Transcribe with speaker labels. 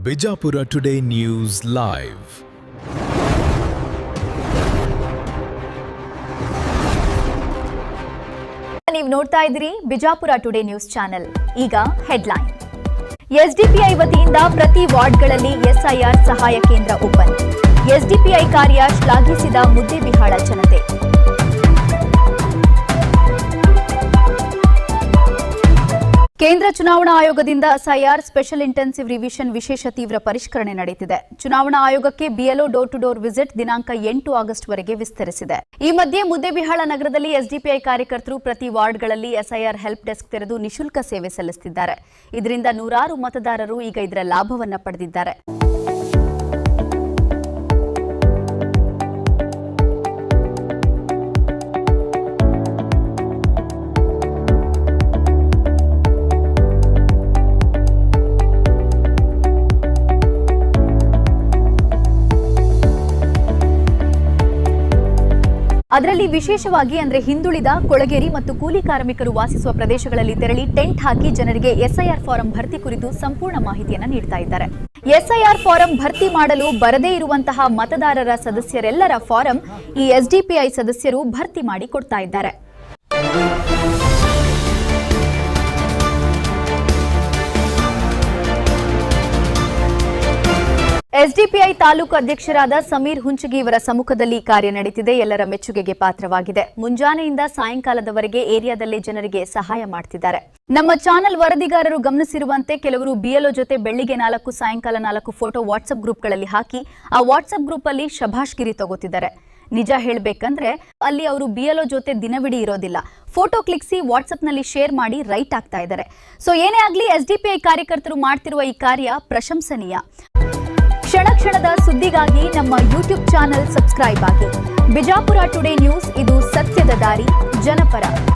Speaker 1: Bijapur today news live.
Speaker 2: ನೀವು ನೋಡ್ತಾ ಇದ್ದೀರಿ ಬಿಜಾಪುರ ಟುಡೇ ನ್ಯೂಸ್ ಚಾನೆಲ್. ಈಗ ಹೆಡ್ಲೈನ್. ಎಸ್ಡಿಪಿಐ ವತಿಯಿಂದ ಪ್ರತಿ ವಾರ್ಡ್ಗಳಲ್ಲಿ ಎಸ್ಐಆರ್ ಸಹಾಯ ಕೇಂದ್ರ ಓಪನ್. ಎಸ್ಡಿಪಿಐ ಕಾರ್ಯ ಶ್ಲಾಘಿಸಿದ ಮುದ್ದೇಬಿಹಾಳ ಜನತೆ. ಕೇಂದ್ರ ಚುನಾವಣಾ ಆಯೋಗದಿಂದ ಎಸ್ಐಆರ್ ಸ್ಪೆಷಲ್ ಇಂಟೆನ್ಸಿವ್ ರಿವಿಷನ್ ವಿಶೇಷ ತೀವ್ರ ಪರಿಷ್ಕರಣೆ ನಡೆಯುತ್ತಿದೆ. ಚುನಾವಣಾ ಆಯೋಗಕ್ಕೆ BLO door to door visit ದಿನಾಂಕ 8 ಆಗಸ್ಟ್ ವರೆಗೆ ವಿಸ್ತರಿಸಿದೆ. ಈ ಮಧ್ಯೆ ಮುದ್ದೇಬಿಹಾಳ ನಗರದಲ್ಲಿ ಎಸ್ಡಿಪಿಐ ಕಾರ್ಯಕರ್ತರು ಪ್ರತಿ ವಾರ್ಡ್ಗಳಲ್ಲಿ ಎಸ್ಐಆರ್ ಹೆಲ್ಪ್ ಡೆಸ್ಕ್ ತೆರೆದು ನಿಶುಲ್ಕ ಸೇವೆ ಸಲ್ಲಿಸುತ್ತಿದ್ದಾರೆ. ಇದರಿಂದ ನೂರಾರು ಮತದಾರರು ಈಗ ಇದರ ಲಾಭವನ್ನು ಪಡೆದಿದ್ದಾರೆ. ಅದರಲ್ಲಿ ವಿಶೇಷವಾಗಿ ಹಿಂದುಳಿದ ಕೊಳಗೇರಿ ಮತ್ತು ಕೂಲಿ ಕಾರ್ಮಿಕರು ವಾಸಿಸುವ ಪ್ರದೇಶಗಳಲ್ಲಿ ತೆರಳಿ ಟೆಂಟ್ ಹಾಕಿ ಜನರಿಗೆ ಎಸ್ಐಆರ್ ಫಾರಂ ಭರ್ತಿ ಕುರಿತು ಸಂಪೂರ್ಣ ಮಾಹಿತಿಯನ್ನು ನೀಡ್ತಾ ಇದ್ದಾರೆ. ಎಸ್ಐಆರ್ ಫಾರಂ ಭರ್ತಿ ಮಾಡಲು ಬರದೇ ಇರುವಂತಹ ಮತದಾರರ ಸದಸ್ಯರೆಲ್ಲರ ಫಾರಂ ಈ ಎಸ್ಡಿಪಿಐ ಸದಸ್ಯರು ಭರ್ತಿ ಮಾಡಿ ಕೊಡ್ತಾ ಇದ್ದಾರೆ. ಎಸ್ಡಿಪಿಐ ತಾಲೂಕು ಅಧ್ಯಕ್ಷರಾದ ಸಮೀರ್ ಹುಂಚಗಿ ಇವರ ಸಮ್ಮುಖದಲ್ಲಿ ಕಾರ್ಯ ನಡೆಯುತ್ತಿದೆ. ಎಲ್ಲರ ಮೆಚ್ಚುಗೆಗೆ ಪಾತ್ರವಾಗಿದೆ. ಮುಂಜಾನೆಯಿಂದ ಸಾಯಂಕಾಲದವರೆಗೆ ಏರಿಯಾದಲ್ಲಿ ಜನರಿಗೆ ಸಹಾಯ ಮಾಡ್ತಿದ್ದಾರೆ. ನಮ್ಮ ಚಾನೆಲ್ ವರದಿಗಾರರು ಗಮನಿಸಿರುವಂತೆ ಕೆಲವರು ಬಿಎಲ್ಒ ಜೊತೆ ಬೆಳ್ಳಿಗೆ 4 ಸಾಯಂಕಾಲ 4 ಫೋಟೋ ವಾಟ್ಸ್ಆಪ್ ಗ್ರೂಪ್ಗಳಲ್ಲಿ ಹಾಕಿ ಆ ವಾಟ್ಸ್ಆಪ್ ಗ್ರೂಪ್ ಅಲ್ಲಿ ಶಭಾಷ್ಗಿರಿ ತಗೋತಿದ್ದಾರೆ. ನಿಜ ಹೇಳಬೇಕಂದ್ರೆ ಅಲ್ಲಿ ಅವರು ಬಿಎಲ್ಒ ಜೊತೆ ದಿನವಿಡೀ ಇರೋದಿಲ್ಲ. ಫೋಟೋ ಕ್ಲಿಕ್ಸಿ ವಾಟ್ಸ್ಆಪ್ನಲ್ಲಿ ಶೇರ್ ಮಾಡಿ ರೈಟ್ ಆಗ್ತಾ ಇದ್ದಾರೆ. ಸೊ ಏನೇ ಆಗಲಿ ಎಸ್ಡಿಪಿಐ ಕಾರ್ಯಕರ್ತರು ಮಾಡ್ತಿರುವ ಈ ಕಾರ್ಯ ಪ್ರಶಂಸನೀಯ. ಕ್ಷಣ ಕ್ಷಣದ ಸುದ್ದಿಗಾಗಿ ನಮ್ಮ ಯೂಟ್ಯೂಬ್ ಚಾನೆಲ್ ಸಬ್ಸ್ಕ್ರೈಬ್ ಆಗಿ. ಬಿಜಾಪುರ ಟುಡೇ ನ್ಯೂಸ್, ಇದು ಸತ್ಯದ ದಾರಿ, ಜನಪರ.